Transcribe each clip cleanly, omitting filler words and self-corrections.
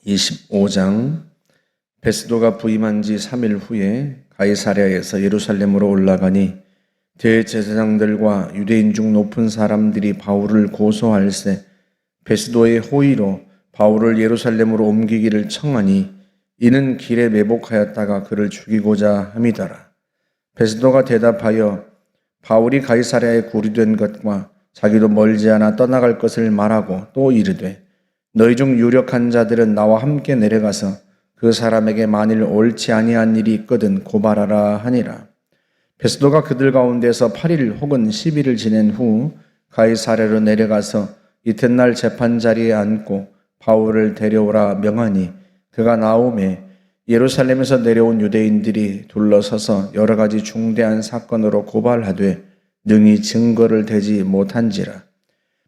25장. 베스도가 부임한 지 3일 후에 가이사랴에서 예루살렘으로 올라가니 대제사장들과 유대인 중 높은 사람들이 바울을 고소할세 베스도의 호의로 바울을 예루살렘으로 옮기기를 청하니 이는 길에 매복하였다가 그를 죽이고자 함이더라. 베스도가 대답하여 바울이 가이사랴에 구류된 것과 자기도 멀지 않아 떠나갈 것을 말하고 또 이르되 너희 중 유력한 자들은 나와 함께 내려가서 그 사람에게 만일 옳지 아니한 일이 있거든 고발하라 하니라. 베스도가 그들 가운데서 8일 혹은 10일을 지낸 후 가이사랴로 내려가서 이튿날 재판 자리에 앉고 바울을 데려오라 명하니 그가 나오매 예루살렘에서 내려온 유대인들이 둘러서서 여러 가지 중대한 사건으로 고발하되 능히 증거를 대지 못한지라.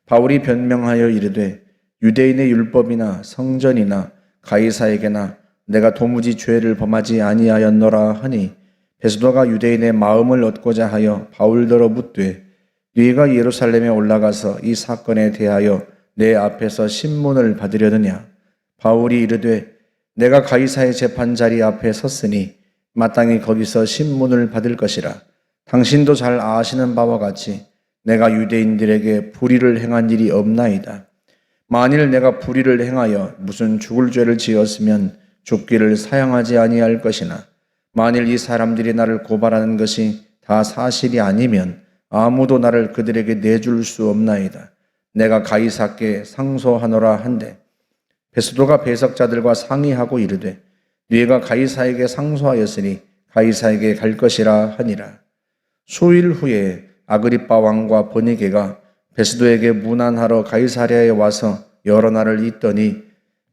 바울이 변명하여 이르되 유대인의 율법이나 성전이나 가이사에게나 내가 도무지 죄를 범하지 아니하였노라 하니 베스도가 유대인의 마음을 얻고자 하여 바울더러 묻되 네가 예루살렘에 올라가서 이 사건에 대하여 내 앞에서 신문을 받으려느냐. 바울이 이르되 내가 가이사의 재판자리 앞에 섰으니 마땅히 거기서 신문을 받을 것이라. 당신도 잘 아시는 바와 같이 내가 유대인들에게 불의를 행한 일이 없나이다. 만일 내가 불의를 행하여 무슨 죽을 죄를 지었으면 죽기를 사양하지 아니할 것이나 만일 이 사람들이 나를 고발하는 것이 다 사실이 아니면 아무도 나를 그들에게 내줄 수 없나이다. 내가 가이사께 상소하노라 한데 베스도가 배석자들과 상의하고 이르되 네가 가이사에게 상소하였으니 가이사에게 갈 것이라 하니라. 수일 후에 아그리빠 왕과 버니게가 베스도에게 문안하러 가이사랴에 와서 여러 날을 있더니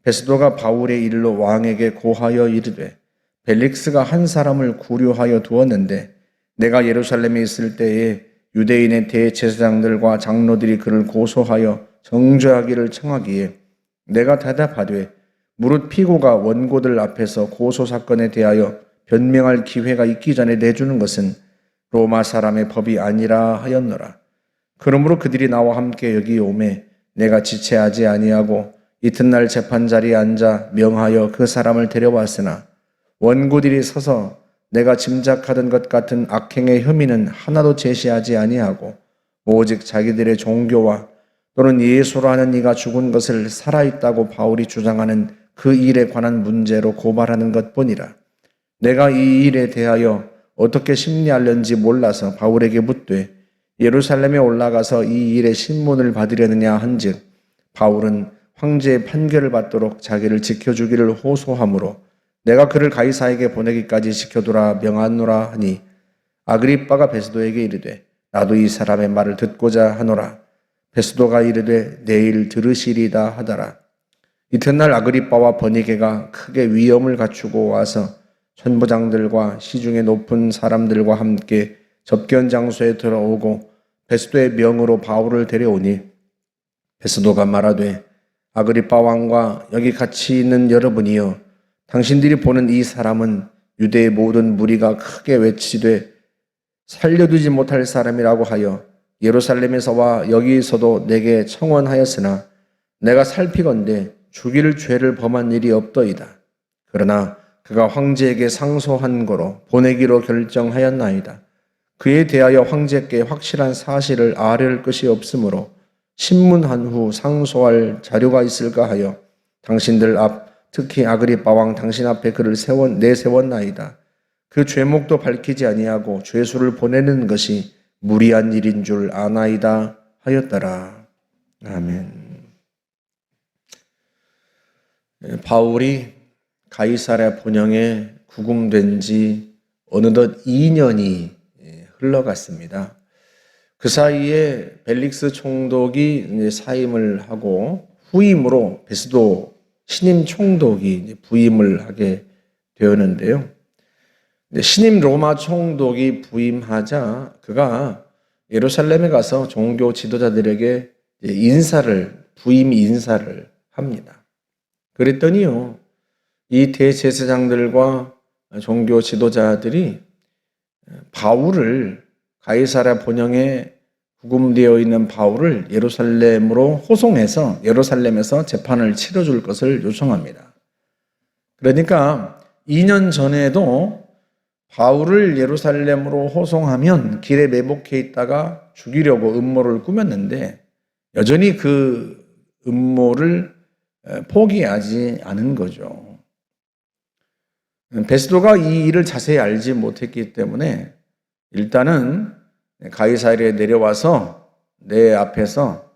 베스도가 바울의 일로 왕에게 고하여 이르되 벨릭스가 한 사람을 구류하여 두었는데 내가 예루살렘에 있을 때에 유대인의 대제사장들과 장로들이 그를 고소하여 정죄하기를 청하기에 내가 대답하되 무릇 피고가 원고들 앞에서 고소 사건에 대하여 변명할 기회가 있기 전에 내주는 것은 로마 사람의 법이 아니라 하였노라. 그러므로 그들이 나와 함께 여기 오매 내가 지체하지 아니하고 이튿날 재판 자리에 앉아 명하여 그 사람을 데려왔으나 원고들이 서서 내가 짐작하던 것 같은 악행의 혐의는 하나도 제시하지 아니하고 오직 자기들의 종교와 또는 예수라는 이가 죽은 것을 살아있다고 바울이 주장하는 그 일에 관한 문제로 고발하는 것뿐이라. 내가 이 일에 대하여 어떻게 심리하려는지 몰라서 바울에게 묻되 예루살렘에 올라가서 이 일의 신문을 받으려느냐 한즉 바울은 황제의 판결을 받도록 자기를 지켜주기를 호소하므로 내가 그를 가이사에게 보내기까지 지켜두라 명하노라 하니 아그리빠가 베스도에게 이르되 나도 이 사람의 말을 듣고자 하노라. 베스도가 이르되 내일 들으시리다 하더라. 이튿날 아그리빠와 버니게가 크게 위엄을 갖추고 와서 천부장들과 시중에 높은 사람들과 함께 접견 장소에 들어오고 베스도의 명으로 바울을 데려오니 베스도가 말하되 아그리빠 왕과 여기 같이 있는 여러분이여 당신들이 보는 이 사람은 유대의 모든 무리가 크게 외치되 살려두지 못할 사람이라고 하여 예루살렘에서와 여기서도 내게 청원하였으나 내가 살피건대 죽일 죄를 범한 일이 없더이다. 그러나 그가 황제에게 상소한 거로 보내기로 결정하였나이다. 그에 대하여 황제께 확실한 사실을 아뢰을 것이 없으므로 신문한 후 상소할 자료가 있을까 하여 당신들 앞 특히 아그리빠 왕 당신 앞에 그를 내세웠나이다. 그 죄목도 밝히지 아니하고 죄수를 보내는 것이 무리한 일인 줄 아나이다 하였더라. 아멘. 바울이 가이사랴 본영에 구금된 지 어느덧 2년이 흘러갔습니다. 그 사이에 벨릭스 총독이 사임을 하고 후임으로 베스도 신임 총독이 부임을 하게 되었는데요. 신임 로마 총독이 부임하자 그가 예루살렘에 가서 종교 지도자들에게 부임 인사를 합니다. 그랬더니요, 이 대제사장들과 종교 지도자들이 바울을 가이사랴 본영에 구금되어 있는 바울을 예루살렘으로 호송해서 예루살렘에서 재판을 치러줄 것을 요청합니다. 그러니까 2년 전에도 바울을 예루살렘으로 호송하면 길에 매복해 있다가 죽이려고 음모를 꾸몄는데 여전히 그 음모를 포기하지 않은 거죠. 베스도가 이 일을 자세히 알지 못했기 때문에 일단은 가이사랴에 내려와서 내 앞에서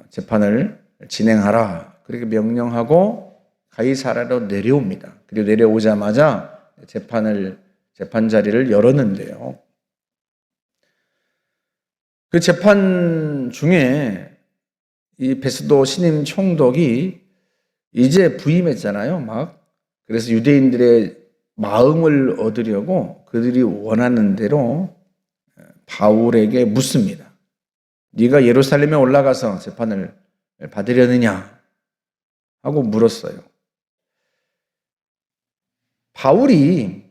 재판을 진행하라 그렇게 명령하고 가이사랴로 내려옵니다. 그리고 내려오자마자 재판 자리를 열었는데요. 그 재판 중에 이 베스도 신임 총독이 이제 부임했잖아요. 그래서 유대인들의 마음을 얻으려고 그들이 원하는 대로 바울에게 묻습니다. 네가 예루살렘에 올라가서 재판을 받으려느냐 하고 물었어요. 바울이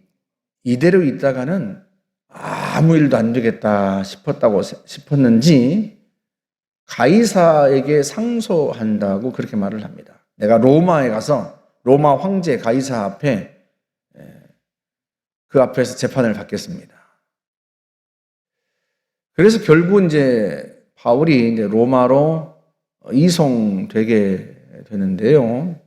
이대로 있다가는 아무 일도 안 되겠다 싶었는지 가이사에게 상소한다고 그렇게 말을 합니다. 내가 로마에 가서 로마 황제 가이사 앞에 그 앞에서 재판을 받겠습니다. 그래서 결국 이제 바울이 이제 로마로 이송되게 되는데요.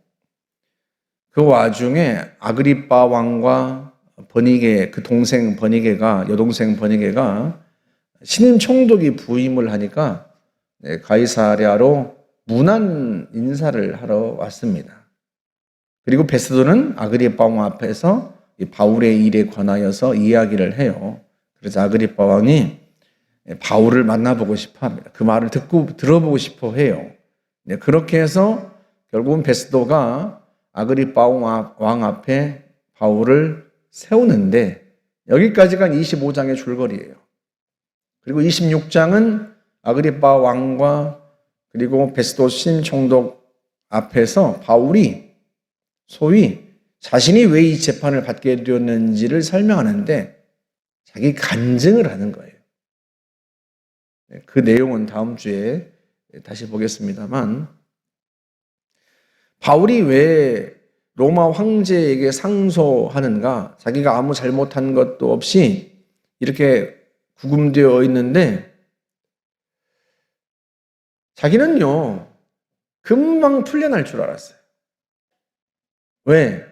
그 와중에 아그리빠 왕과 버니게, 그 동생 버니게가, 여동생 버니게가 신임 총독이 부임을 하니까 가이사랴로 문안 인사를 하러 왔습니다. 그리고 베스도는 아그리빠 왕 앞에서 바울의 일에 관하여서 이야기를 해요. 그래서 아그리빠 왕이 바울을 만나보고 싶어 합니다. 그 말을 들어보고 싶어 해요. 그렇게 해서 결국은 베스도가 아그리빠 왕 앞에 바울을 세우는데 여기까지가 25장의 줄거리예요. 그리고 26장은 아그리빠 왕과 그리고 베스도 신임 총독 앞에서 바울이 소위 자신이 왜 이 재판을 받게 되었는지를 설명하는데 자기 간증을 하는 거예요. 그 내용은 다음 주에 다시 보겠습니다만 바울이 왜 로마 황제에게 상소하는가? 자기가 아무 잘못한 것도 없이 이렇게 구금되어 있는데 자기는요 금방 풀려날 줄 알았어요. 왜?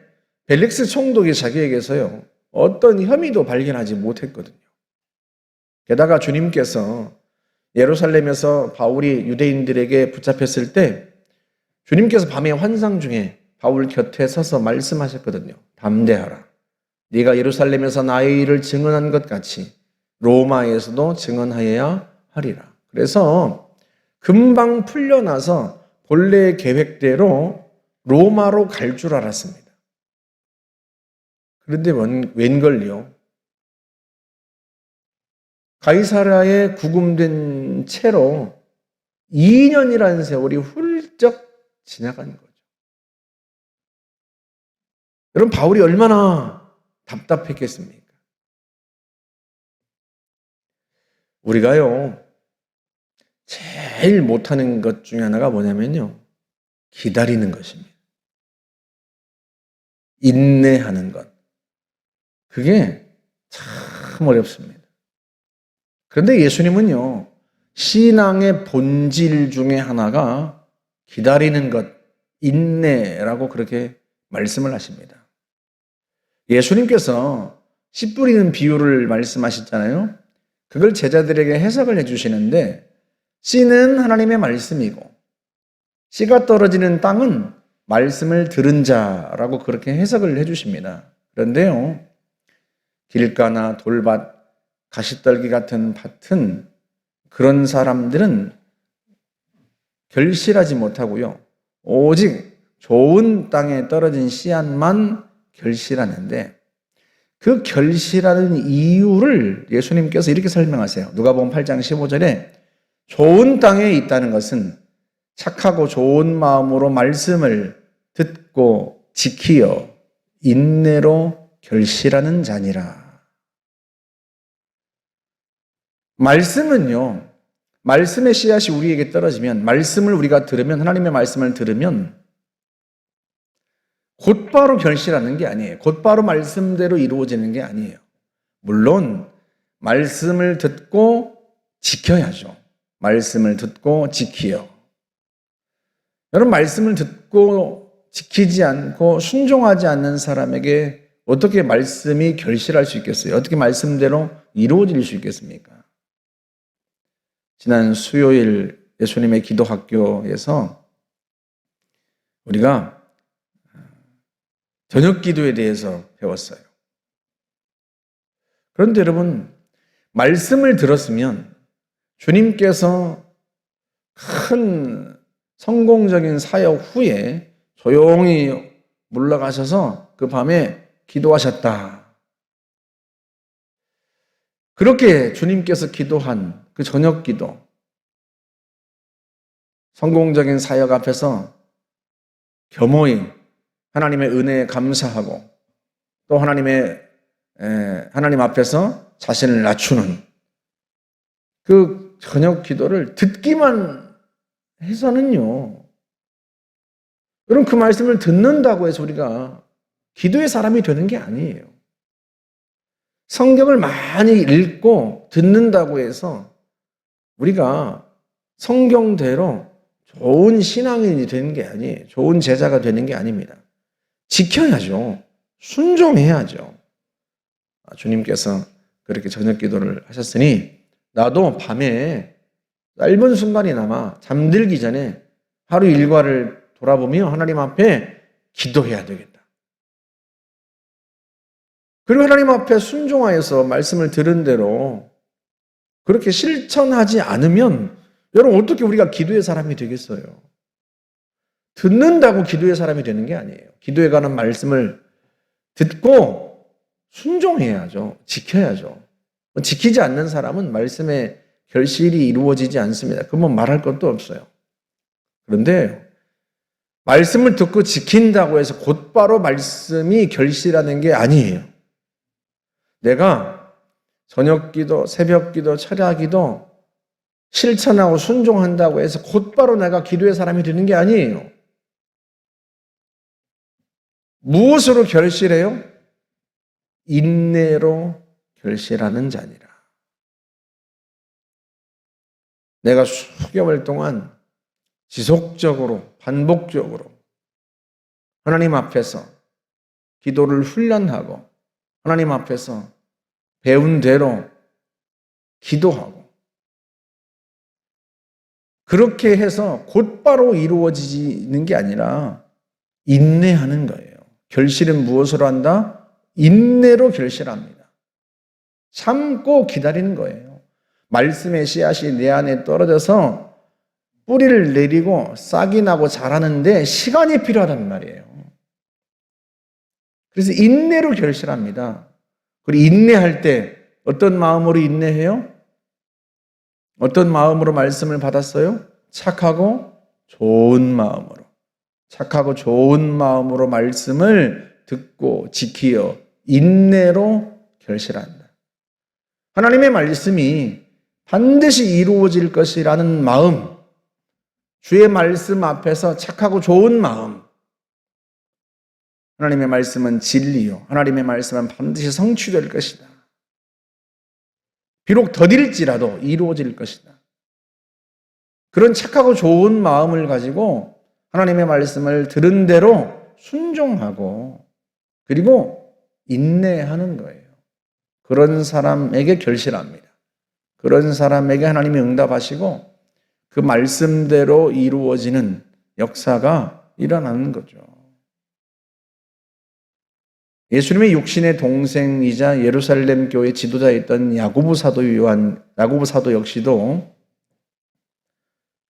벨릭스 총독이 자기에게서요 어떤 혐의도 발견하지 못했거든요. 게다가 주님께서 예루살렘에서 바울이 유대인들에게 붙잡혔을 때 주님께서 밤의 환상 중에 바울 곁에 서서 말씀하셨거든요. 담대하라. 네가 예루살렘에서 나의 일을 증언한 것 같이 로마에서도 증언하여야 하리라. 그래서 금방 풀려나서 본래 계획대로 로마로 갈 줄 알았습니다. 그런데 웬걸요? 가이사랴에 구금된 채로 2년이라는 세월이 훌쩍 지나간 거죠. 여러분 바울이 얼마나 답답했겠습니까? 우리가요 제일 못하는 것 중에 하나가 뭐냐면요 기다리는 것입니다. 인내하는 것. 그게 참 어렵습니다. 그런데 예수님은요 신앙의 본질 중에 하나가 기다리는 것, 인내라고 그렇게 말씀을 하십니다. 예수님께서 씨 뿌리는 비유를 말씀하셨잖아요. 그걸 제자들에게 해석을 해주시는데 씨는 하나님의 말씀이고 씨가 떨어지는 땅은 말씀을 들은 자라고 그렇게 해석을 해주십니다. 그런데요 길가나 돌밭, 가시떨기 같은 밭은 그런 사람들은 결실하지 못하고요 오직 좋은 땅에 떨어진 씨앗만 결실하는데 그 결실하는 이유를 예수님께서 이렇게 설명하세요. 누가복음 8장 15절에 좋은 땅에 있다는 것은 착하고 좋은 마음으로 말씀을 듣고 지키어 인내로 결실하는 자니라. 말씀은요, 말씀의 씨앗이 우리에게 떨어지면, 말씀을 우리가 들으면, 하나님의 말씀을 들으면 곧바로 결실하는 게 아니에요. 곧바로 말씀대로 이루어지는 게 아니에요. 물론 말씀을 듣고 지켜야죠. 말씀을 듣고 지키요. 여러분, 말씀을 듣고 지키지 않고 순종하지 않는 사람에게 어떻게 말씀이 결실할 수 있겠어요? 어떻게 말씀대로 이루어질 수 있겠습니까? 지난 수요일 예수님의 기도학교에서 우리가 저녁 기도에 대해서 배웠어요. 그런데 여러분, 말씀을 들었으면 주님께서 큰 성공적인 사역 후에 조용히 물러가셔서 그 밤에 기도하셨다. 그렇게 주님께서 기도한 그 저녁 기도, 성공적인 사역 앞에서 겸허히 하나님의 은혜에 감사하고 또 하나님 앞에서 자신을 낮추는 그 저녁 기도를 듣기만 해서는요, 여러분, 그 말씀을 듣는다고 해서 우리가 기도의 사람이 되는 게 아니에요. 성경을 많이 읽고 듣는다고 해서 우리가 성경대로 좋은 신앙인이 되는 게 아니에요. 좋은 제자가 되는 게 아닙니다. 지켜야죠. 순종해야죠. 주님께서 그렇게 저녁 기도를 하셨으니 나도 밤에 짧은 순간이나마 잠들기 전에 하루 일과를 돌아보며 하나님 앞에 기도해야 되겠다. 그리고 하나님 앞에 순종하여서 말씀을 들은 대로 그렇게 실천하지 않으면 여러분, 어떻게 우리가 기도의 사람이 되겠어요? 듣는다고 기도의 사람이 되는 게 아니에요. 기도에 관한 말씀을 듣고 순종해야죠. 지켜야죠. 지키지 않는 사람은 말씀의 결실이 이루어지지 않습니다. 그건 말할 것도 없어요. 그런데 말씀을 듣고 지킨다고 해서 곧바로 말씀이 결실하는 게 아니에요. 내가 저녁 기도, 새벽 기도, 철야 기도 실천하고 순종한다고 해서 곧바로 내가 기도의 사람이 되는 게 아니에요. 무엇으로 결실해요? 인내로 결실하는 자니라. 내가 수개월 동안 지속적으로, 반복적으로 하나님 앞에서 기도를 훈련하고 하나님 앞에서 배운 대로 기도하고 그렇게 해서 곧바로 이루어지는 게 아니라 인내하는 거예요. 결실은 무엇으로 한다? 인내로 결실합니다. 참고 기다리는 거예요. 말씀의 씨앗이 내 안에 떨어져서 뿌리를 내리고 싹이 나고 자라는데 시간이 필요하단 말이에요. 그래서 인내로 결실합니다. 그리고 인내할 때 어떤 마음으로 인내해요? 어떤 마음으로 말씀을 받았어요? 착하고 좋은 마음으로. 착하고 좋은 마음으로 말씀을 듣고 지키어 인내로 결실한다. 하나님의 말씀이 반드시 이루어질 것이라는 마음, 주의 말씀 앞에서 착하고 좋은 마음, 하나님의 말씀은 진리요, 하나님의 말씀은 반드시 성취될 것이다. 비록 더딜지라도 이루어질 것이다. 그런 착하고 좋은 마음을 가지고 하나님의 말씀을 들은 대로 순종하고 그리고 인내하는 거예요. 그런 사람에게 결실합니다. 그런 사람에게 하나님이 응답하시고 그 말씀대로 이루어지는 역사가 일어나는 거죠. 예수님의 육신의 동생이자 예루살렘 교회 지도자였던 야고보 사도 역시도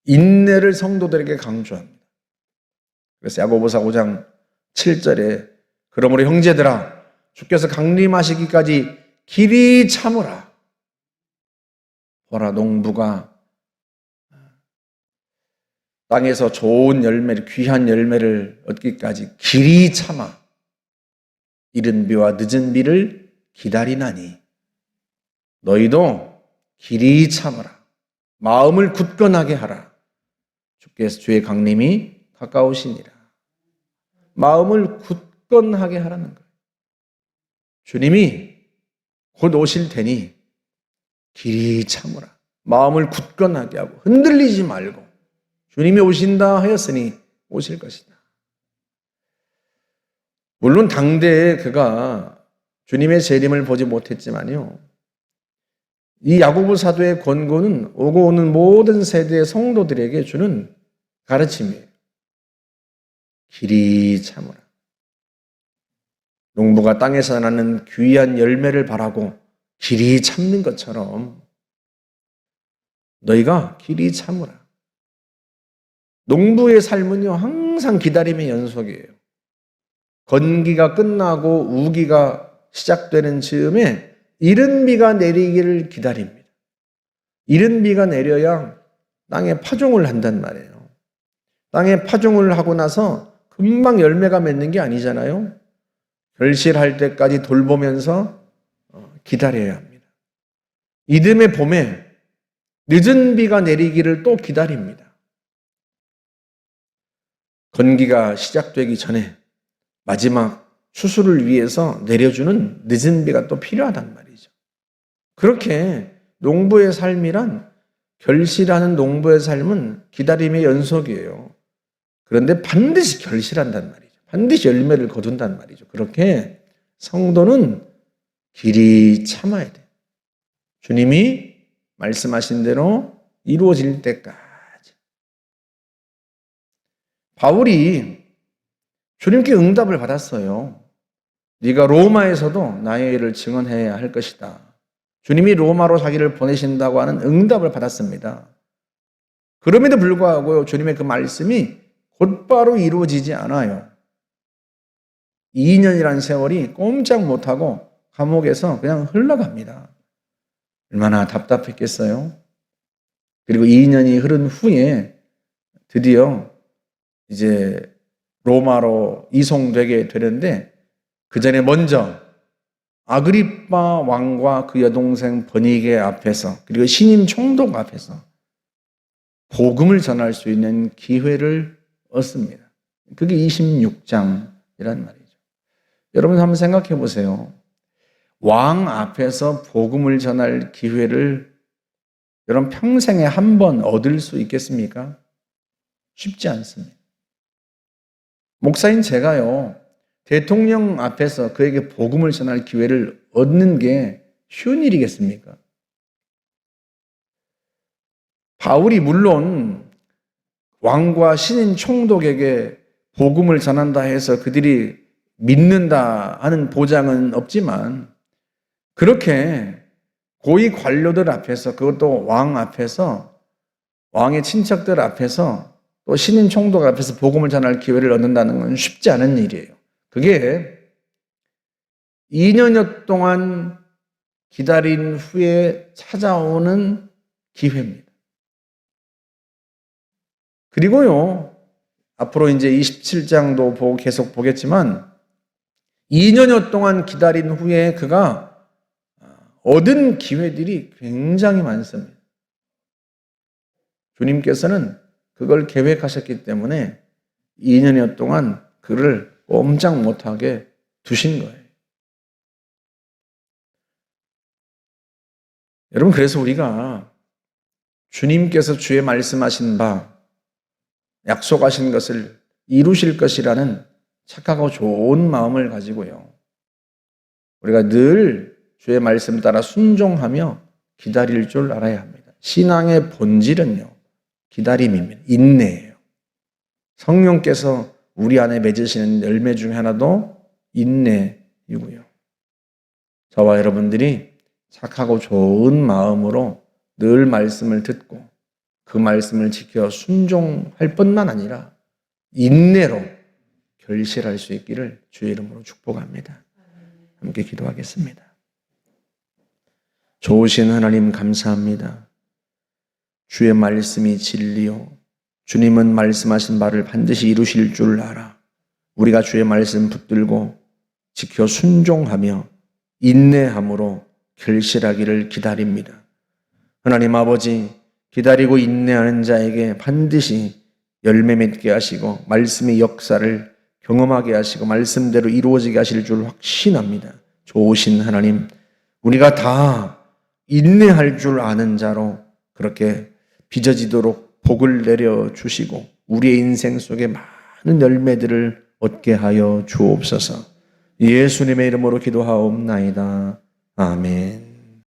인내를 성도들에게 강조합니다. 그래서 야고보서 5장 7절에 그러므로 형제들아 주께서 강림하시기까지 길이 참으라. 보라 농부가 땅에서 좋은 열매를 귀한 열매를 얻기까지 길이 참아 이른 비와 늦은 비를 기다리나니 너희도 길이 참으라. 마음을 굳건하게 하라. 주께서 주의 강림이 가까우시니라. 마음을 굳건하게 하라는 거예요. 주님이 곧 오실 테니 길이 참으라. 마음을 굳건하게 하고 흔들리지 말고 주님이 오신다 하였으니 오실 것이다. 물론 당대에 그가 주님의 재림을 보지 못했지만요, 이 야고보 사도의 권고는 오고 오는 모든 세대의 성도들에게 주는 가르침이에요. 길이 참으라. 농부가 땅에서 나는 귀한 열매를 바라고 길이 참는 것처럼 너희가 길이 참으라. 농부의 삶은요, 항상 기다림의 연속이에요. 건기가 끝나고 우기가 시작되는 즈음에 이른 비가 내리기를 기다립니다. 이른 비가 내려야 땅에 파종을 한단 말이에요. 땅에 파종을 하고 나서 금방 열매가 맺는 게 아니잖아요. 결실할 때까지 돌보면서 기다려야 합니다. 이듬해 봄에 늦은 비가 내리기를 또 기다립니다. 건기가 시작되기 전에 마지막 추수를 위해서 내려주는 늦은 비가 또 필요하단 말이죠. 그렇게 농부의 삶이란, 결실하는 농부의 삶은 기다림의 연속이에요. 그런데 반드시 결실한단 말이죠. 반드시 열매를 거둔단 말이죠. 그렇게 성도는 길이 참아야 돼요. 주님이 말씀하신 대로 이루어질 때까지. 바울이 주님께 응답을 받았어요. 네가 로마에서도 나의 일을 증언해야 할 것이다. 주님이 로마로 자기를 보내신다고 하는 응답을 받았습니다. 그럼에도 불구하고 주님의 그 말씀이 곧바로 이루어지지 않아요. 2년이라는 세월이 꼼짝 못하고 감옥에서 그냥 흘러갑니다. 얼마나 답답했겠어요? 그리고 2년이 흐른 후에 드디어 이제 로마로 이송되게 되는데, 그 전에 먼저 아그리빠 왕과 그 여동생 버니게 앞에서, 그리고 신임 총독 앞에서 복음을 전할 수 있는 기회를 얻습니다. 그게 26장이란 말이죠. 여러분 한번 생각해 보세요. 왕 앞에서 복음을 전할 기회를 여러분 평생에 한 번 얻을 수 있겠습니까? 쉽지 않습니다. 목사인 제가요, 대통령 앞에서 그에게 복음을 전할 기회를 얻는 게 쉬운 일이겠습니까? 바울이 물론 왕과 신인 총독에게 복음을 전한다 해서 그들이 믿는다 하는 보장은 없지만, 그렇게 고위 관료들 앞에서, 그것도 왕 앞에서, 왕의 친척들 앞에서, 또 신인 총독 앞에서 복음을 전할 기회를 얻는다는 건 쉽지 않은 일이에요. 그게 2년여 동안 기다린 후에 찾아오는 기회입니다. 그리고요, 앞으로 이제 27장도 계속 보겠지만 2년여 동안 기다린 후에 그가 얻은 기회들이 굉장히 많습니다. 주님께서는 그걸 계획하셨기 때문에 2년여 동안 그를 꼼짝 못하게 두신 거예요. 여러분, 그래서 우리가 주님께서 주의 말씀하신 바, 약속하신 것을 이루실 것이라는 착하고 좋은 마음을 가지고요, 우리가 늘 주의 말씀 따라 순종하며 기다릴 줄 알아야 합니다. 신앙의 본질은요, 기다림입니다. 인내예요. 성령께서 우리 안에 맺으시는 열매 중 하나도 인내이고요. 저와 여러분들이 착하고 좋은 마음으로 늘 말씀을 듣고 그 말씀을 지켜 순종할 뿐만 아니라 인내로 결실할 수 있기를 주의 이름으로 축복합니다. 함께 기도하겠습니다. 좋으신 하나님 감사합니다. 주의 말씀이 진리요, 주님은 말씀하신 바를 반드시 이루실 줄 알아 우리가 주의 말씀 붙들고 지켜 순종하며 인내함으로 결실하기를 기다립니다. 하나님 아버지, 기다리고 인내하는 자에게 반드시 열매 맺게 하시고 말씀의 역사를 경험하게 하시고 말씀대로 이루어지게 하실 줄 확신합니다. 좋으신 하나님, 우리가 다 인내할 줄 아는 자로 그렇게 빚어지도록 복을 내려주시고 우리의 인생 속에 많은 열매들을 얻게 하여 주옵소서. 예수님의 이름으로 기도하옵나이다. 아멘.